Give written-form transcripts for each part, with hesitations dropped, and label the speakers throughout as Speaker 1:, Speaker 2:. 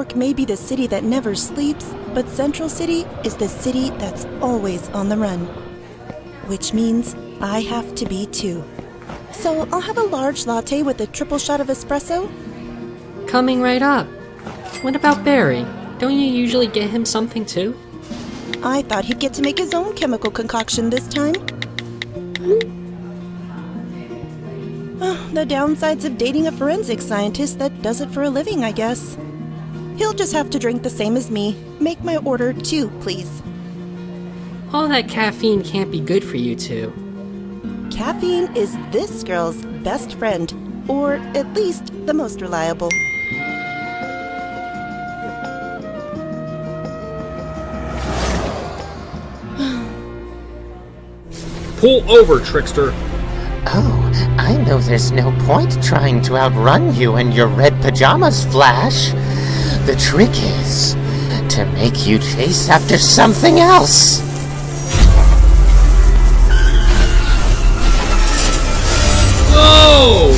Speaker 1: York may be the city that never sleeps, but Central City is the city that's always on the run. Which means I have to be too. So I'll have a large latte with a triple shot of espresso.
Speaker 2: Coming right up. What about Barry? Don't you usually get him something too?
Speaker 1: I thought he'd get to make his own chemical concoction this time. The downsides of dating a forensic scientist that does it for a living, I guess. He'll just have to drink the same as me. Make my order too, please.
Speaker 2: All that caffeine can't be good for you two.
Speaker 1: Caffeine is this girl's best friend, or at least the most reliable.
Speaker 3: Pull over, trickster!
Speaker 4: Oh, I know there's no point trying to outrun you in your red pajamas, Flash. The trick is to make you chase after something else.
Speaker 3: Oh!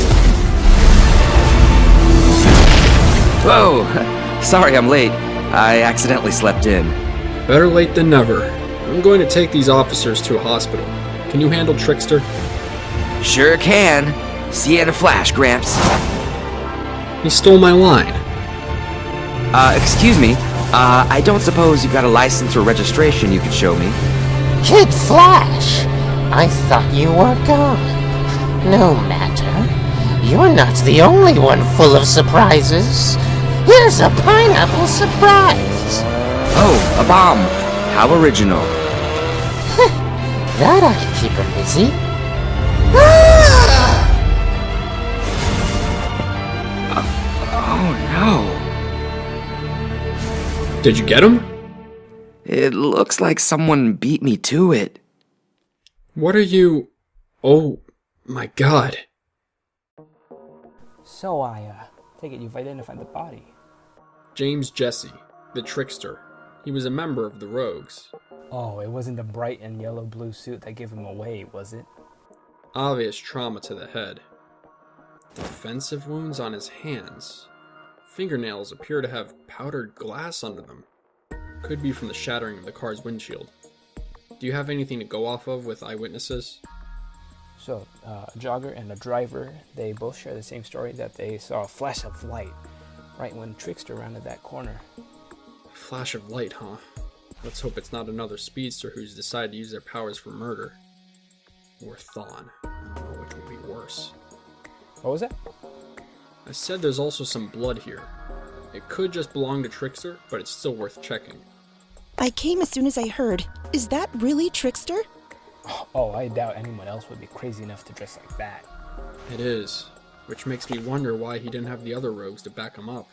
Speaker 5: Whoa! Sorry I'm late. I accidentally slept in.
Speaker 3: Better late than never. I'm going to take these officers to a hospital. Can you handle Trickster?
Speaker 5: Sure can. See you in a flash, Gramps.
Speaker 3: He stole my line.
Speaker 5: Excuse me. I don't suppose you've got a license or registration you could show me?
Speaker 4: Kid Flash, I thought you were gone. No matter. You're not the only one full of surprises. Here's a pineapple surprise.
Speaker 5: Oh, a bomb. How original.
Speaker 4: That ought to keep him busy.
Speaker 5: Oh no.
Speaker 3: Did you get him?
Speaker 5: It looks like someone beat me to it.
Speaker 3: What are you... Oh, my God.
Speaker 6: So I take it you've identified the body.
Speaker 3: James Jesse, the Trickster. He was a member of the Rogues.
Speaker 6: Oh, it wasn't the bright and yellow-blue suit that gave him away, was it?
Speaker 3: Obvious trauma to the head. Defensive wounds on his hands. Fingernails appear to have powdered glass under them. Could be from the shattering of the car's windshield. Do you have anything to go off of with eyewitnesses?
Speaker 6: So, a jogger and a driver, they both share the same story that they saw a flash of light right when Trickster rounded that corner.
Speaker 3: Flash of light, huh? Let's hope it's not another speedster who's decided to use their powers for murder. Or Thawne. I don't know which would be worse.
Speaker 6: What was that?
Speaker 3: I said there's also some blood here. It could just belong to Trickster, but it's still worth checking.
Speaker 1: I came as soon as I heard. Is that really Trickster?
Speaker 6: Oh, I doubt anyone else would be crazy enough to dress like that.
Speaker 3: It is, which makes me wonder why he didn't have the other rogues to back him up.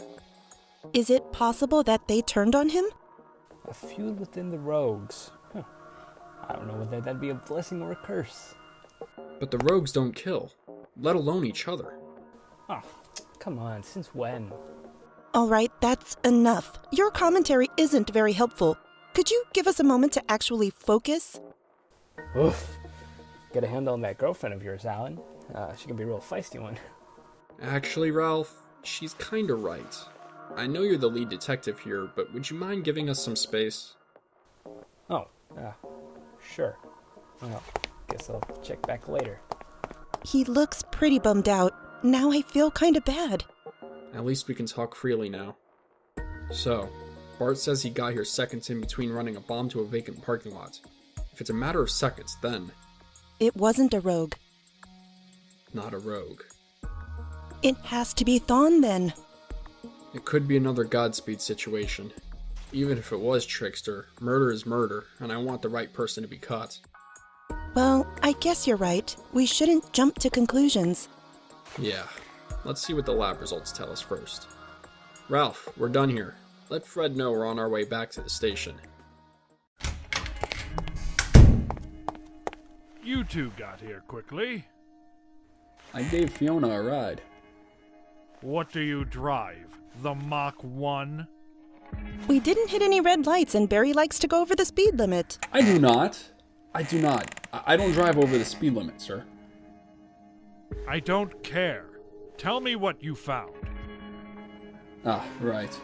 Speaker 1: Is it possible that they turned on him?
Speaker 6: A feud within the Rogues. I don't know whether that'd be a blessing or a curse.
Speaker 3: But the rogues don't kill, let alone each other.
Speaker 6: Oh, come on, since when?
Speaker 1: Alright, that's enough. Your commentary isn't very helpful. Could you give us a moment to actually focus?
Speaker 6: Oof. Get a handle on that girlfriend of yours, Alan. She can be a real feisty one.
Speaker 3: Actually, Ralph, she's kinda right. I know you're the lead detective here, but would you mind giving us some space?
Speaker 6: Oh, sure. Well, guess I'll check back later.
Speaker 1: He looks pretty bummed out. Now I feel kinda bad.
Speaker 3: At least we can talk freely now. So, Bart says he got here seconds in between running a bomb to a vacant parking lot. If it's a matter of seconds, then...
Speaker 1: It wasn't a rogue.
Speaker 3: Not a rogue.
Speaker 1: It has to be Thawne then.
Speaker 3: It could be another Godspeed situation. Even if it was Trickster, murder is murder, and I want the right person to be caught.
Speaker 1: Well, I guess you're right. We shouldn't jump to conclusions.
Speaker 3: Yeah. Let's see what the lab results tell us first. Ralph, we're done here. Let Fred know we're on our way back to the station.
Speaker 7: You two got here quickly.
Speaker 8: I gave Fiona a ride.
Speaker 7: What do you drive? The Mach 1?
Speaker 1: We didn't hit any red lights and Barry likes to go over the speed limit.
Speaker 8: I do not. I don't drive over the speed limit, sir.
Speaker 7: I don't care. Tell me what you found.
Speaker 8: Ah, right.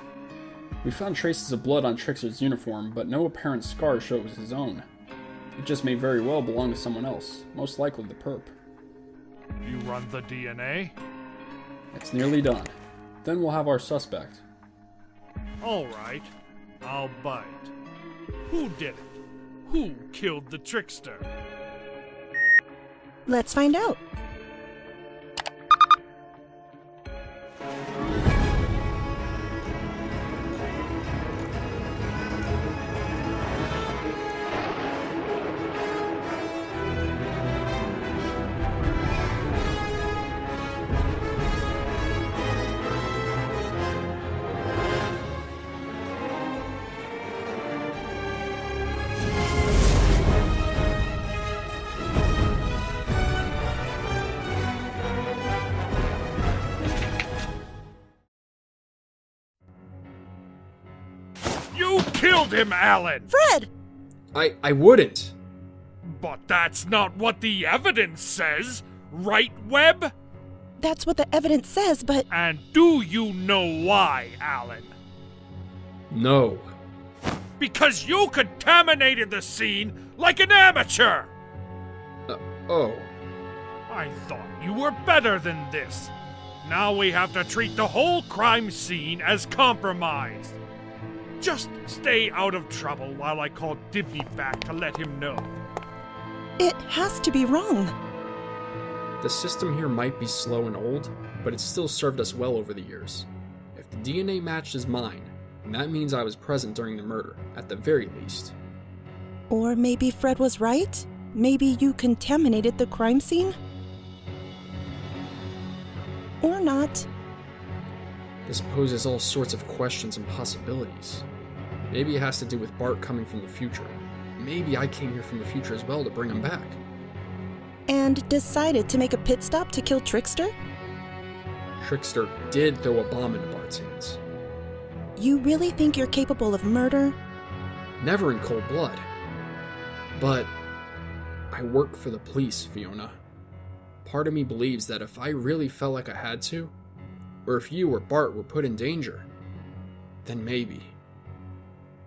Speaker 8: We found traces of blood on Trickster's uniform, but no apparent scar show it was his own. It just may very well belong to someone else, most likely the perp.
Speaker 7: You run the DNA?
Speaker 8: It's nearly done. Then we'll have our suspect.
Speaker 7: Alright, I'll buy it. Who did it? Who killed the trickster?
Speaker 1: Let's find out.
Speaker 7: You killed him, Alan!
Speaker 1: Fred!
Speaker 3: I wouldn't.
Speaker 7: But that's not what the evidence says, right, Webb?
Speaker 1: That's what the evidence says, but
Speaker 7: And do you know why, Alan?
Speaker 3: No.
Speaker 7: Because you contaminated the scene like an amateur!
Speaker 3: Oh.
Speaker 7: I thought you were better than this. Now we have to treat the whole crime scene as compromised. Just stay out of trouble while I call Dibney back to let him know.
Speaker 1: it has to be wrong.
Speaker 3: The system here might be slow and old, but it's still served us well over the years. If the DNA matches mine, then that means I was present during the murder, at the very least.
Speaker 1: Or maybe Fred was right? Maybe you contaminated the crime scene? Or not.
Speaker 3: This poses all sorts of questions and possibilities. Maybe it has to do with Bart coming from the future. Maybe I came here from the future as well to bring him back.
Speaker 1: And decided to make a pit stop to kill Trickster?
Speaker 3: Trickster did throw a bomb into Bart's hands.
Speaker 1: You really think you're capable of murder?
Speaker 3: Never in cold blood. But I work for the police, Fiona. Part of me believes that if I really felt like I had to, or if you or Bart were put in danger, then maybe.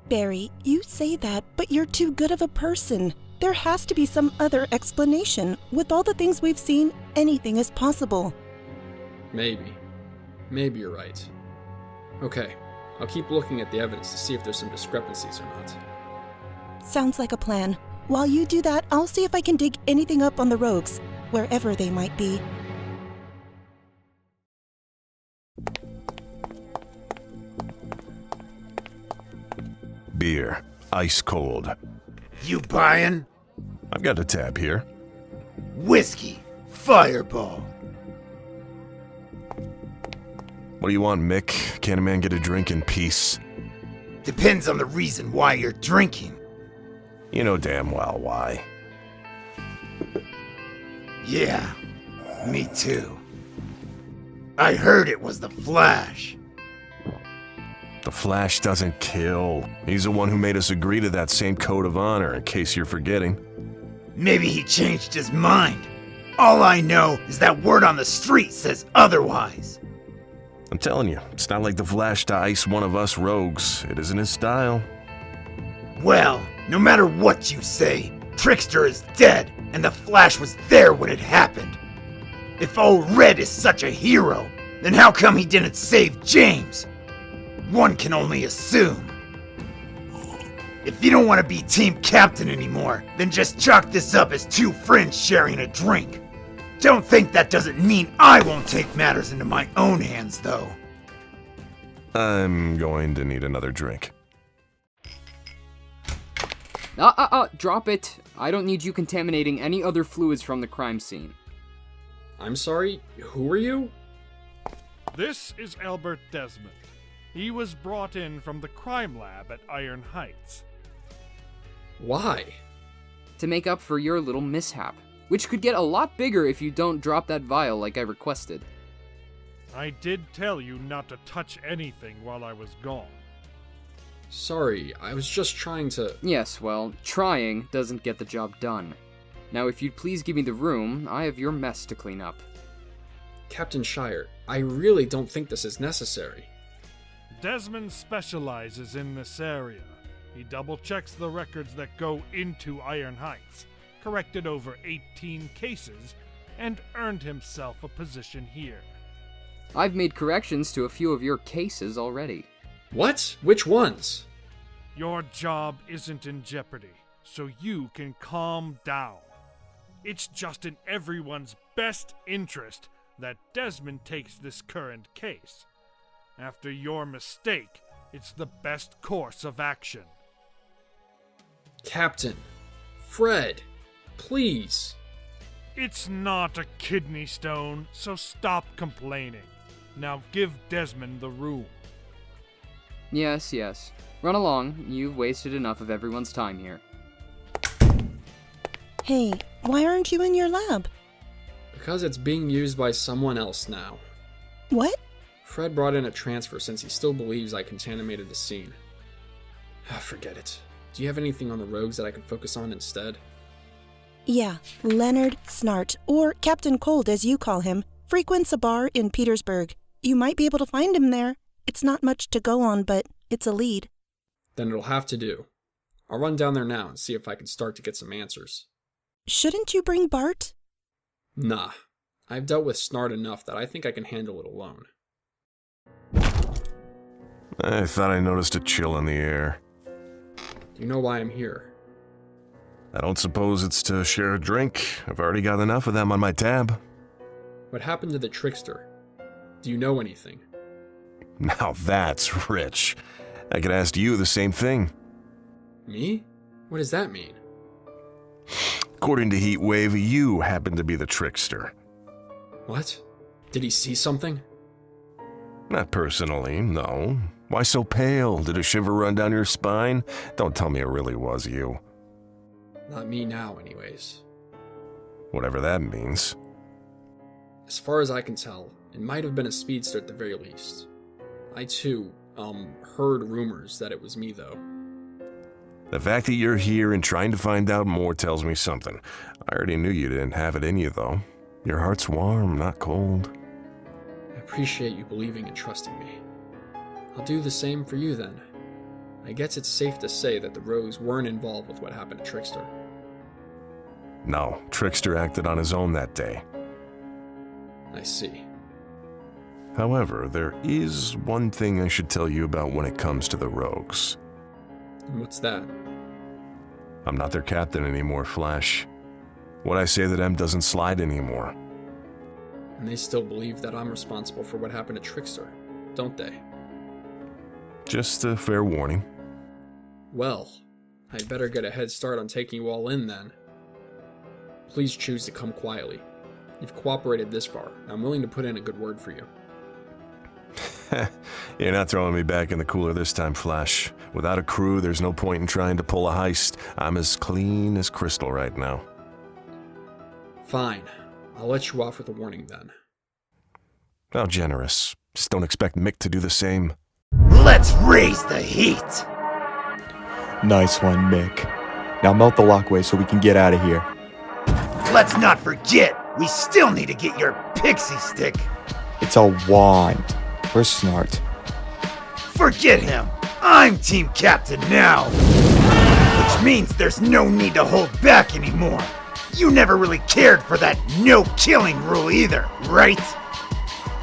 Speaker 1: Barry, you say that, but you're too good of a person. There has to be some other explanation. With all the things we've seen, anything is possible.
Speaker 3: Maybe. Maybe you're right. Okay, I'll keep looking at the evidence to see if there's some discrepancies or not.
Speaker 1: Sounds like a plan. While you do that, I'll see if I can dig anything up on the rogues, wherever they might be.
Speaker 9: Beer. Ice cold.
Speaker 10: You buying?
Speaker 9: I've got a tab here.
Speaker 10: Whiskey. Fireball.
Speaker 9: What do you want, Mick? Can't a man get a drink in peace?
Speaker 10: Depends on the reason why you're drinking.
Speaker 9: You know damn well why.
Speaker 10: Yeah, me too. I heard it was the Flash.
Speaker 9: The Flash doesn't kill. He's the one who made us agree to that same code of honor, in case you're forgetting.
Speaker 10: Maybe he changed his mind. All I know is that word on the street says otherwise.
Speaker 9: I'm telling you, it's not like the Flash to ice one of us rogues. It isn't his style.
Speaker 10: Well, no matter what you say, Trickster is dead, and the Flash was there when it happened. If Old Red is such a hero, then how come he didn't save James? One can only assume. If you don't want to be team captain anymore, then just chalk this up as two friends sharing a drink. Don't think that doesn't mean I won't take matters into my own hands, though.
Speaker 9: I'm going to need another drink.
Speaker 11: Drop it. I don't need you contaminating any other fluids from the crime scene.
Speaker 3: I'm sorry, who are you?
Speaker 7: This is Albert Desmond. He was brought in from the crime lab at Iron Heights.
Speaker 3: Why?
Speaker 11: To make up for your little mishap, which could get a lot bigger if you don't drop that vial like I requested.
Speaker 7: I did tell you not to touch anything while I was gone.
Speaker 3: Sorry, I was just trying to...
Speaker 11: Yes, well, trying doesn't get the job done. Now if you'd please give me the room, I have your mess to clean up.
Speaker 3: Captain Shire, I really don't think this is necessary.
Speaker 7: Desmond specializes in this area. He double-checks the records that go into Iron Heights, corrected over 18 cases, and earned himself a position here.
Speaker 11: I've made corrections to a few of your cases already.
Speaker 3: What? Which ones?
Speaker 7: Your job isn't in jeopardy, so you can calm down. It's just in everyone's best interest that Desmond takes this current case. After your mistake, it's the best course of action.
Speaker 3: Captain, Fred, please.
Speaker 7: It's not a kidney stone, so stop complaining. Now give Desmond the room.
Speaker 11: Yes, yes. Run along. You've wasted enough of everyone's time here.
Speaker 1: Hey, why aren't you in your lab?
Speaker 3: Because it's being used by someone else now.
Speaker 1: What?
Speaker 3: Fred brought in a transfer since he still believes I contaminated the scene. Forget it. Do you have anything on the rogues that I can focus on instead?
Speaker 1: Yeah, Leonard Snart, or Captain Cold as you call him, frequents a bar in Petersburg. You might be able to find him there. It's not much to go on, but it's a lead.
Speaker 3: Then it'll have to do. I'll run down there now and see if I can start to get some answers.
Speaker 1: Shouldn't you bring Bart?
Speaker 3: Nah. I've dealt with Snart enough that I think I can handle it alone.
Speaker 9: I thought I noticed a chill in the air.
Speaker 3: Do you know why I'm here?
Speaker 9: I don't suppose it's to share a drink. I've already got enough of them on my tab.
Speaker 3: What happened to the trickster? Do you know anything?
Speaker 9: Now that's rich. I could ask you the same thing.
Speaker 3: Me? What does that mean?
Speaker 9: According to Heatwave, you happen to be the trickster.
Speaker 3: What? Did he see something?
Speaker 9: Not personally, no. Why so pale? Did a shiver run down your spine? Don't tell me it really was you.
Speaker 3: Not me now, anyways.
Speaker 9: Whatever that means.
Speaker 3: As far as I can tell, it might have been a speedster at the very least. I too, heard rumors that it was me though.
Speaker 9: The fact that you're here and trying to find out more tells me something. I already knew you didn't have it in you though. Your heart's warm, not cold.
Speaker 3: I appreciate you believing and trusting me. I'll do the same for you then. I guess it's safe to say that the Rogues weren't involved with what happened to Trickster.
Speaker 9: No, Trickster acted on his own that day.
Speaker 3: I see.
Speaker 9: However, there is one thing I should tell you about when it comes to the Rogues.
Speaker 3: And what's that?
Speaker 9: I'm not their captain anymore, Flash. What I say to them doesn't slide anymore.
Speaker 3: And they still believe that I'm responsible for what happened to Trickster, don't they?
Speaker 9: Just a fair warning.
Speaker 3: Well, I'd better get a head start on taking you all in then. Please choose to come quietly. You've cooperated this far, and I'm willing to put in a good word for you.
Speaker 9: You're not throwing me back in the cooler this time, Flash. Without a crew, there's no point in trying to pull a heist. I'm as clean as crystal right now.
Speaker 3: Fine. I'll let you off with a warning then.
Speaker 9: How generous. Just don't expect Mick to do the same.
Speaker 10: Let's raise the heat!
Speaker 12: Nice one, Mick. Now melt the lockway so we can get out of here.
Speaker 10: Let's not forget, we still need to get your pixie stick.
Speaker 12: It's a wand. Where's Snart?
Speaker 10: Forget him. I'm team captain now. Which means there's no need to hold back anymore. You never really cared for that no-killing rule either, right?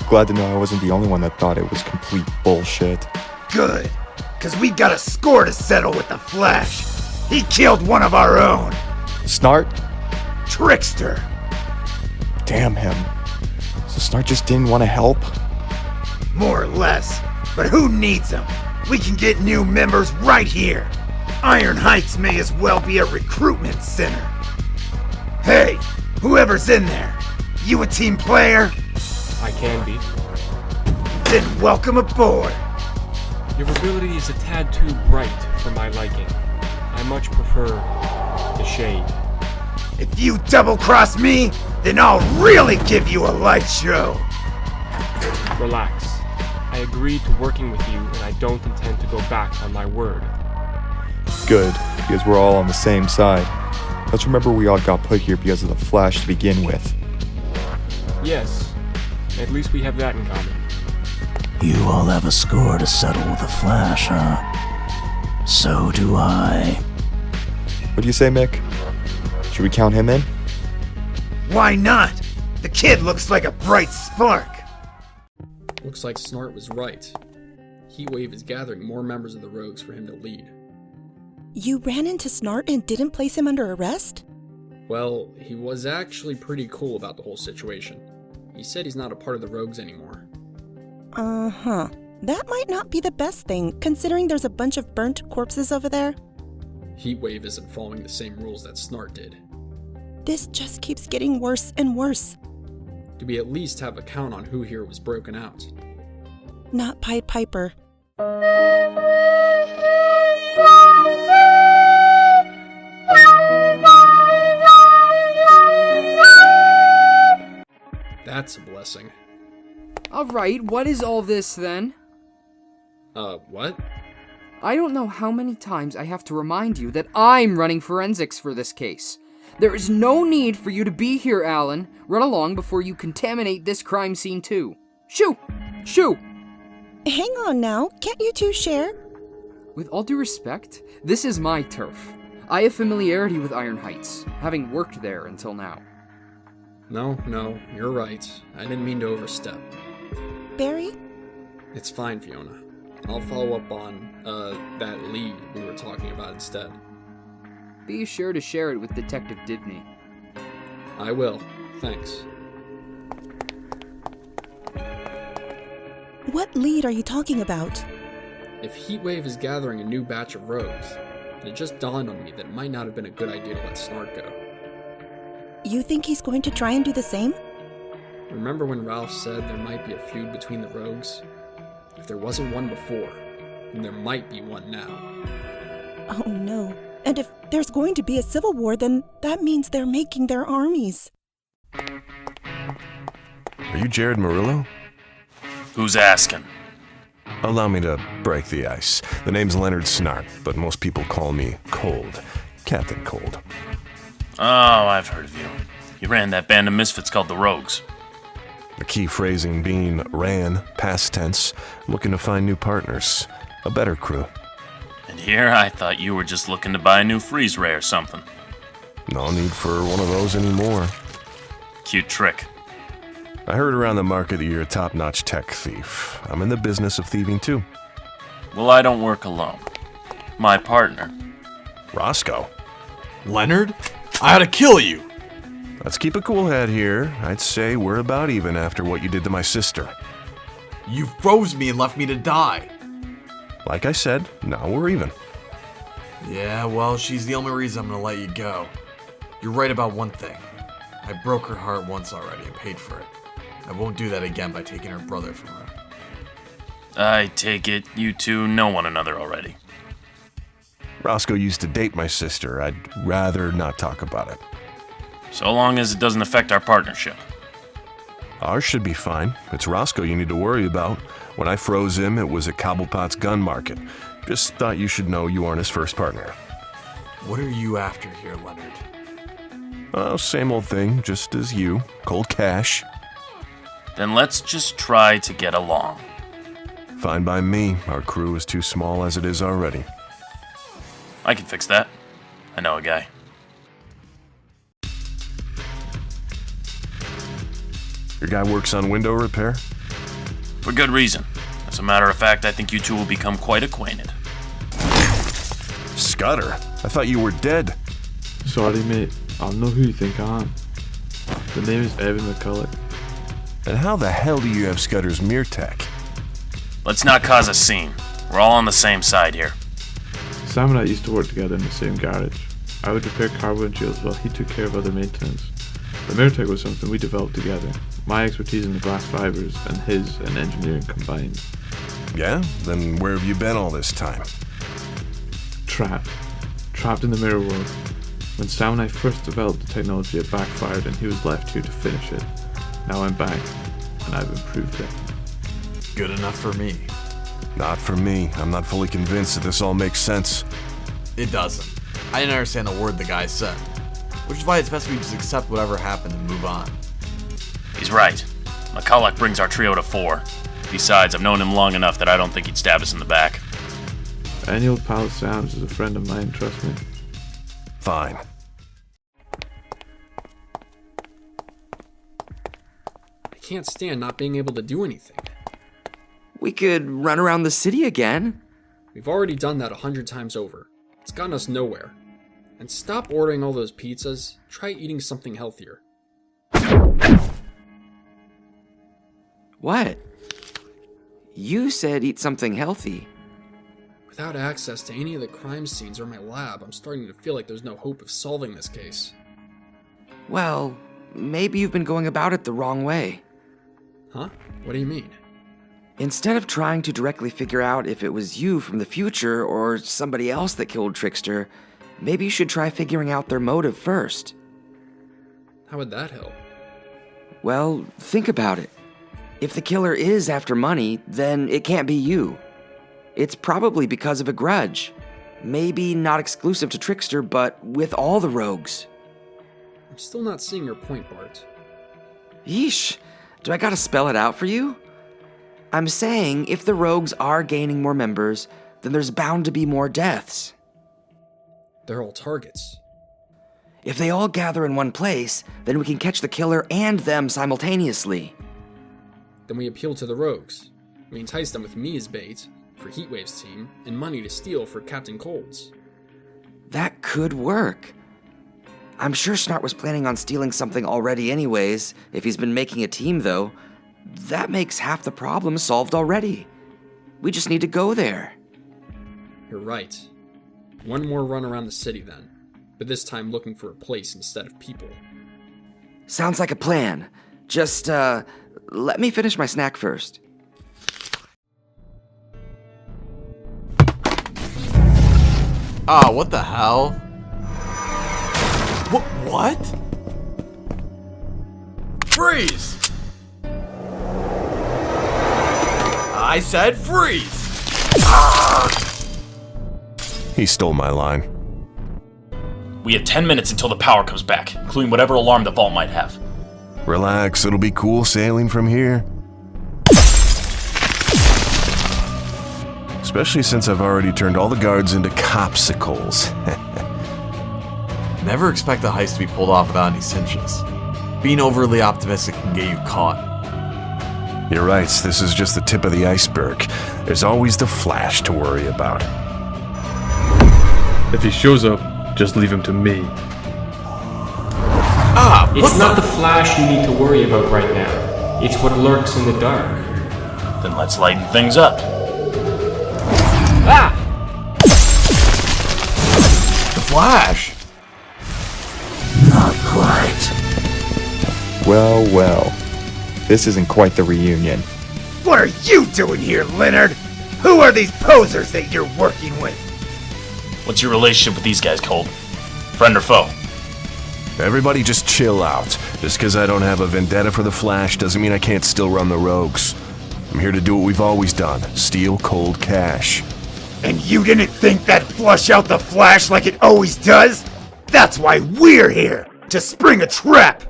Speaker 12: Glad to know I wasn't the only one that thought it was complete bullshit.
Speaker 10: Good, because we got a score to settle with the Flash. He killed one of our own.
Speaker 12: Snart?
Speaker 10: Trickster.
Speaker 12: Damn him. So Snart just didn't want to help?
Speaker 10: More or less. But who needs him? We can get new members right here. Iron Heights may as well be a recruitment center. Hey, whoever's in there, you a team player?
Speaker 13: I can be.
Speaker 10: Then welcome aboard.
Speaker 13: Your ability is a tad too bright for my liking. I much prefer the shade.
Speaker 10: If you double-cross me, then I'll really give you a light show.
Speaker 13: Relax. I agreed to working with you, and I don't intend to go back on my word.
Speaker 12: Good, because we're all on the same side. Let's remember we all got put here because of the Flash to begin with.
Speaker 13: Yes, at least we have that in common.
Speaker 14: You all have a score to settle with the Flash, huh? So do I.
Speaker 12: What do you say, Mick? Should we count him in?
Speaker 10: Why not? The kid looks like a bright spark.
Speaker 3: Looks like Snart was right. Heatwave is gathering more members of the Rogues for him to lead.
Speaker 1: You ran into Snart and didn't place him under arrest?
Speaker 3: Well, he was actually pretty cool about the whole situation. He said he's not a part of the Rogues anymore.
Speaker 1: Uh-huh. That might not be the best thing, considering there's a bunch of burnt corpses over there.
Speaker 3: Heatwave isn't following the same rules that Snart did.
Speaker 1: This just keeps getting worse and worse.
Speaker 3: Do we at least have a count on who here was broken out?
Speaker 1: Not Pied Piper.
Speaker 3: That's a blessing.
Speaker 11: Alright, what is all this then?
Speaker 3: What?
Speaker 11: I don't know how many times I have to remind you that I'm running forensics for this case. There is no need for you to be here, Alan. Run along before you contaminate this crime scene too. Shoo! Shoo!
Speaker 1: Hang on now, can't you two share?
Speaker 11: With all due respect, this is my turf. I have familiarity with Iron Heights, having worked there until now.
Speaker 3: No, you're right. I didn't mean to overstep.
Speaker 1: Barry?
Speaker 3: It's fine, Fiona. I'll follow up on, that lead we were talking about instead.
Speaker 11: Be sure to share it with Detective Dibney.
Speaker 3: I will. Thanks.
Speaker 1: What lead are you talking about?
Speaker 3: If Heatwave is gathering a new batch of rogues, then it just dawned on me that it might not have been a good idea to let Snart go.
Speaker 1: You think he's going to try and do the same?
Speaker 3: Remember when Ralph said there might be a feud between the rogues? If there wasn't one before, then there might be one now.
Speaker 1: Oh no. And if there's going to be a civil war, then that means they're making their armies.
Speaker 9: Are you Jared Murillo?
Speaker 15: Who's asking?
Speaker 9: Allow me to break the ice. The name's Leonard Snart, but most people call me Cold. Captain Cold.
Speaker 15: Oh, I've heard of you. You ran that band of misfits called the Rogues.
Speaker 9: The key phrasing being ran, past tense, looking to find new partners. A better crew.
Speaker 15: And here I thought you were just looking to buy a new freeze ray or something.
Speaker 9: No need for one of those anymore.
Speaker 15: Cute trick.
Speaker 9: I heard around the market that you're a top-notch tech thief. I'm in the business of thieving too.
Speaker 15: Well, I don't work alone. My partner.
Speaker 9: Roscoe.
Speaker 16: Leonard? I ought to kill you!
Speaker 9: Let's keep a cool head here. I'd say we're about even after what you did to my sister.
Speaker 16: You froze me and left me to die.
Speaker 9: Like I said, now we're even.
Speaker 16: Yeah, well, she's the only reason I'm gonna let you go. You're right about one thing. I broke her heart once already and paid for it. I won't do that again by taking her brother from her.
Speaker 15: I take it you two know one another already.
Speaker 9: Roscoe used to date my sister. I'd rather not talk about it.
Speaker 15: So long as it doesn't affect our partnership.
Speaker 9: Ours should be fine. It's Roscoe you need to worry about. When I froze him, it was at Cobblepot's gun market. Just thought you should know you aren't his first partner.
Speaker 16: What are you after here, Leonard?
Speaker 9: Oh, same old thing, just as you. Cold cash.
Speaker 15: Then let's just try to get along.
Speaker 9: Fine by me. Our crew is too small as it is already.
Speaker 15: I can fix that. I know a guy.
Speaker 9: Your guy works on window repair?
Speaker 15: For good reason. As a matter of fact, I think you two will become quite acquainted.
Speaker 9: Scudder, I thought you were dead.
Speaker 17: Sorry, mate. I'm not who you think I am. The name is Evan McCulloch.
Speaker 9: And how the hell do you have Scudder's mirror tech?
Speaker 15: Let's not cause a scene. We're all on the same side here.
Speaker 17: Sam and I used to work together in the same garage. I would repair car windshields while he took care of other maintenance. The mirror tech was something we developed together. My expertise in the glass fibers and his in engineering combined.
Speaker 9: Yeah? Then where have you been all this time?
Speaker 17: Trapped in the mirror world. When Sam and I first developed the technology, it backfired and he was left here to finish it. Now I'm back, and I've improved it.
Speaker 16: Good enough for me.
Speaker 9: Not for me. I'm not fully convinced that this all makes sense.
Speaker 16: It doesn't. I didn't understand a word the guy said. Which is why it's best we just accept whatever happened and move on.
Speaker 15: He's right. McCulloch brings our trio to 4. Besides, I've known him long enough that I don't think he'd stab us in the back.
Speaker 17: Any old pal of Sam's is a friend of mine, trust me.
Speaker 9: Fine.
Speaker 3: I can't stand not being able to do anything.
Speaker 5: We could run around the city again.
Speaker 3: We've already done that 100 times over. It's gotten us nowhere. And stop ordering all those pizzas. Try eating something healthier.
Speaker 5: What? You said eat something healthy.
Speaker 3: Without access to any of the crime scenes or my lab, I'm starting to feel like there's no hope of solving this case.
Speaker 5: Well, maybe you've been going about it the wrong way.
Speaker 3: Huh? What do you mean?
Speaker 5: Instead of trying to directly figure out if it was you from the future or somebody else that killed Trickster, maybe you should try figuring out their motive first.
Speaker 3: How would that help?
Speaker 5: Well, think about it. If the killer is after money, then it can't be you. It's probably because of a grudge. Maybe not exclusive to Trickster, but with all the rogues.
Speaker 3: I'm still not seeing your point, Bart.
Speaker 5: Yeesh, do I gotta spell it out for you? I'm saying if the rogues are gaining more members, then there's bound to be more deaths.
Speaker 3: They're all targets.
Speaker 5: If they all gather in one place, then we can catch the killer and them simultaneously.
Speaker 3: Then we appeal to the rogues. We entice them with me as bait for Heatwave's team and money to steal for Captain Cold's.
Speaker 5: That could work. I'm sure Snart was planning on stealing something already anyways, if he's been making a team though. That makes half the problem solved already. We just need to go there.
Speaker 3: You're right. One more run around the city then, but this time looking for a place instead of people.
Speaker 5: Sounds like a plan. Just, let me finish my snack first.
Speaker 16: Ah, what the hell? What? Freeze! I said freeze!
Speaker 9: He stole my line.
Speaker 15: We have 10 minutes until the power comes back, including whatever alarm the vault might have.
Speaker 9: Relax, it'll be cool sailing from here. Especially since I've already turned all the guards into copsicles.
Speaker 16: Never expect a heist to be pulled off without any cinches. Being overly optimistic can get you caught.
Speaker 9: You're right, this is just the tip of the iceberg. There's always the Flash to worry about.
Speaker 17: If he shows up, just leave him to me.
Speaker 13: It's not the Flash you need to worry about right now. It's what lurks in the dark.
Speaker 15: Then let's lighten things up.
Speaker 16: The Flash!
Speaker 14: Not quite.
Speaker 12: Well, well. This isn't quite the reunion.
Speaker 10: What are you doing here, Leonard? Who are these posers that you're working with?
Speaker 15: What's your relationship with these guys, Cold? Friend or foe?
Speaker 9: Everybody just chill out. Just because I don't have a vendetta for the Flash doesn't mean I can't still run the rogues. I'm here to do what we've always done, steal cold cash.
Speaker 10: And you didn't think that'd flush out the Flash like it always does? That's why we're here, to spring a trap!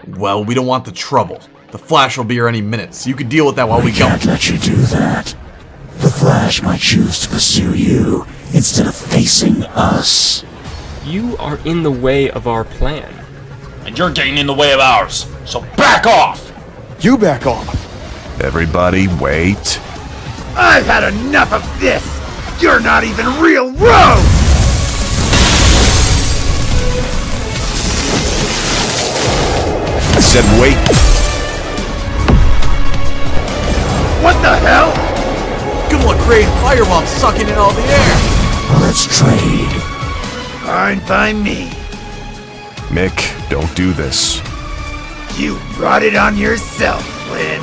Speaker 16: Well, we don't want the trouble. The Flash will be here any minute, so you can deal with that while we go.
Speaker 14: Can't let you do that. The Flash might choose to pursue you instead of facing us.
Speaker 13: You are in the way of our plan.
Speaker 15: And you're getting in the way of ours, so back off!
Speaker 12: You back off!
Speaker 9: Everybody, wait.
Speaker 10: I've had enough of this! You're not even real rogues!
Speaker 9: I said wait.
Speaker 10: What the hell?
Speaker 16: Good luck creating firebomb sucking in all the air!
Speaker 14: Let's trade.
Speaker 10: Fine by me.
Speaker 9: Mick, don't do this.
Speaker 10: You brought it on yourself, Lynn.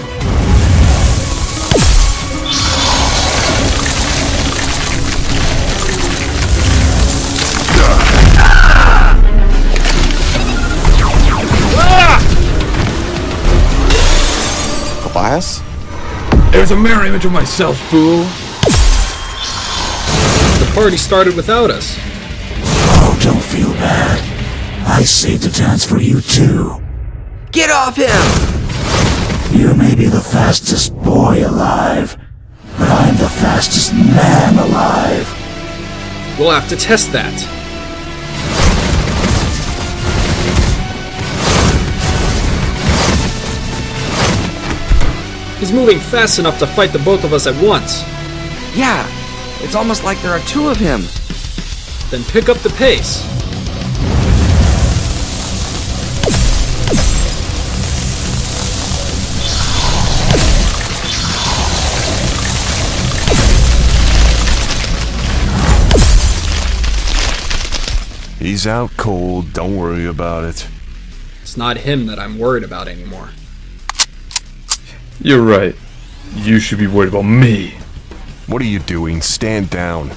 Speaker 12: Class?
Speaker 17: There's a mirror image of myself, fool!
Speaker 3: The party started without us.
Speaker 14: Oh, don't feel bad. I saved the dance for you too.
Speaker 5: Get off him!
Speaker 14: You may be the fastest boy alive, but I'm the fastest man alive.
Speaker 3: We'll have to test that. He's moving fast enough to fight the both of us at once.
Speaker 5: Yeah, it's almost like there are two of him.
Speaker 3: Then pick up the pace.
Speaker 9: He's out cold, don't worry about it.
Speaker 3: It's not him that I'm worried about anymore.
Speaker 17: You're right. You should be worried about me.
Speaker 9: What are you doing? Stand down.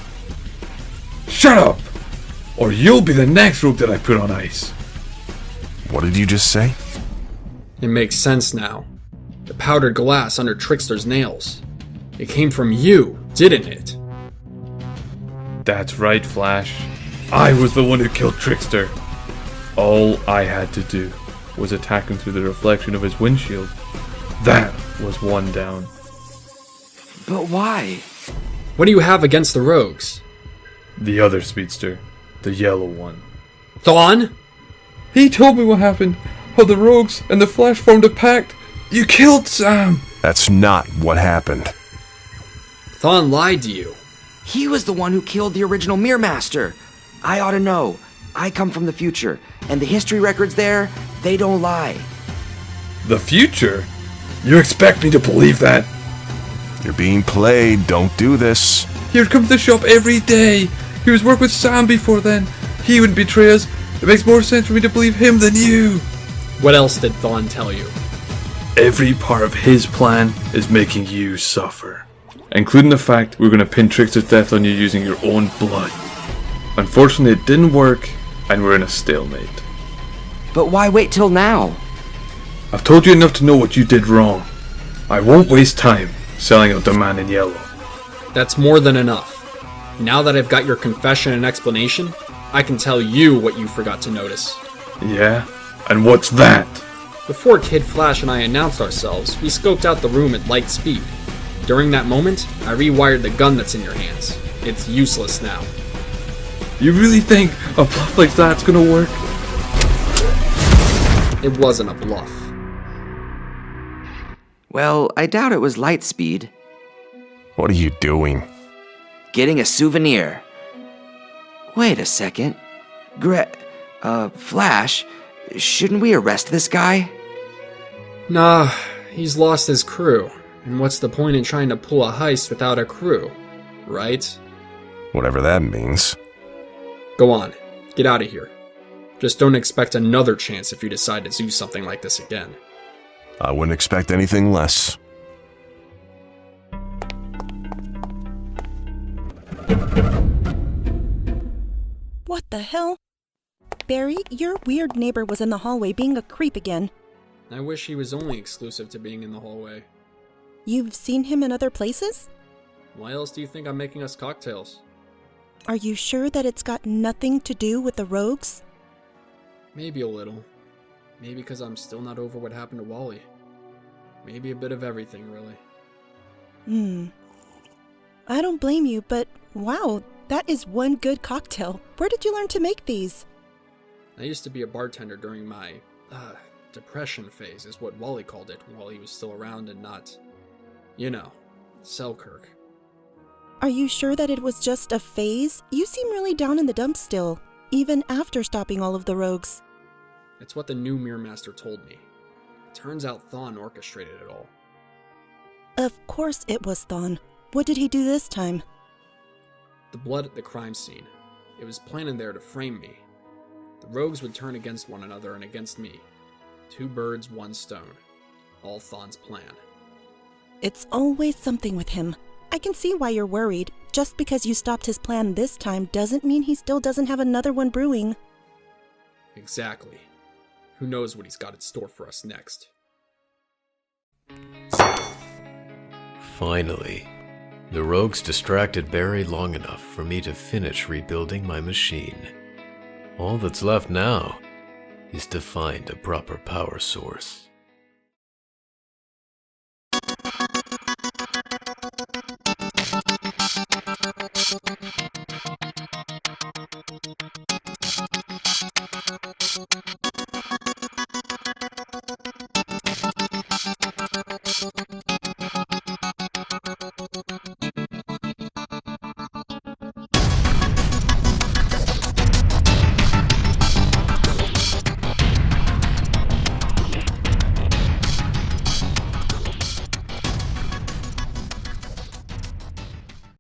Speaker 17: Shut up! Or you'll be the next rogue that I put on ice.
Speaker 9: What did you just say?
Speaker 3: It makes sense now. The powdered glass under Trickster's nails. It came from you, didn't it?
Speaker 17: That's right, Flash. I was the one who killed Trickster. All I had to do was attack him through the reflection of his windshield. That was one down.
Speaker 5: But why?
Speaker 3: What do you have against the rogues?
Speaker 17: The other speedster. The yellow one.
Speaker 3: Thawne?
Speaker 17: He told me what happened. How the rogues and the Flash formed a pact. You killed Sam!
Speaker 9: That's not what happened.
Speaker 3: Thawne lied to you.
Speaker 5: He was the one who killed the original Mirror Master. I ought to know. I come from the future, and the history records there, they don't lie.
Speaker 17: The future? You expect me to believe that?
Speaker 9: You're being played. Don't do this.
Speaker 17: He would come to the shop every day. He was working with Sam before then. He would betray us. It makes more sense for me to believe him than you.
Speaker 3: What else did Thawne tell you?
Speaker 17: Every part of his plan is making you suffer. Including the fact we're going to pin Trickster's death on you using your own blood. Unfortunately, it didn't work, and we're in a stalemate.
Speaker 5: But why wait till now?
Speaker 17: I've told you enough to know what you did wrong. I won't waste time selling out the man in yellow.
Speaker 3: That's more than enough. Now that I've got your confession and explanation, I can tell you what you forgot to notice.
Speaker 17: Yeah? And what's that?
Speaker 3: Before Kid Flash and I announced ourselves, we scoped out the room at light speed. During that moment, I rewired the gun that's in your hands. It's useless now.
Speaker 17: You really think a bluff like that's gonna work?
Speaker 3: It wasn't a bluff.
Speaker 5: Well, I doubt it was light speed.
Speaker 9: What are you doing?
Speaker 5: Getting a souvenir. Wait a second. Flash, shouldn't we arrest this guy?
Speaker 3: Nah, he's lost his crew. And what's the point in trying to pull a heist without a crew, right?
Speaker 9: Whatever that means.
Speaker 3: Go on, get out of here. Just don't expect another chance if you decide to do something like this again.
Speaker 9: I wouldn't expect anything less.
Speaker 1: What the hell? Barry, your weird neighbor was in the hallway being a creep again.
Speaker 3: I wish he was only exclusive to being in the hallway.
Speaker 1: You've seen him in other places?
Speaker 3: Why else do you think I'm making us cocktails?
Speaker 1: Are you sure that it's got nothing to do with the rogues?
Speaker 3: Maybe a little. Maybe because I'm still not over what happened to Wally. Maybe a bit of everything, really.
Speaker 1: I don't blame you, but wow, that is one good cocktail. Where did you learn to make these?
Speaker 3: I used to be a bartender during my, depression phase, is what Wally called it, while he was still around and not, you know, Selkirk.
Speaker 1: Are you sure that it was just a phase? You seem really down in the dumps still, even after stopping all of the rogues.
Speaker 3: It's what the new Mirror Master told me. It turns out Thawne orchestrated it all.
Speaker 1: Of course it was Thawne. What did he do this time?
Speaker 3: The blood at the crime scene. It was planted there to frame me. The rogues would turn against one another and against me. 2 birds, 1 stone. All Thawne's plan.
Speaker 1: It's always something with him. I can see why you're worried. Just because you stopped his plan this time doesn't mean he still doesn't have another one brewing.
Speaker 3: Exactly. Who knows what he's got in store for us next.
Speaker 18: Finally, the rogues distracted Barry long enough for me to finish rebuilding my machine. All that's left now is to find a proper power source.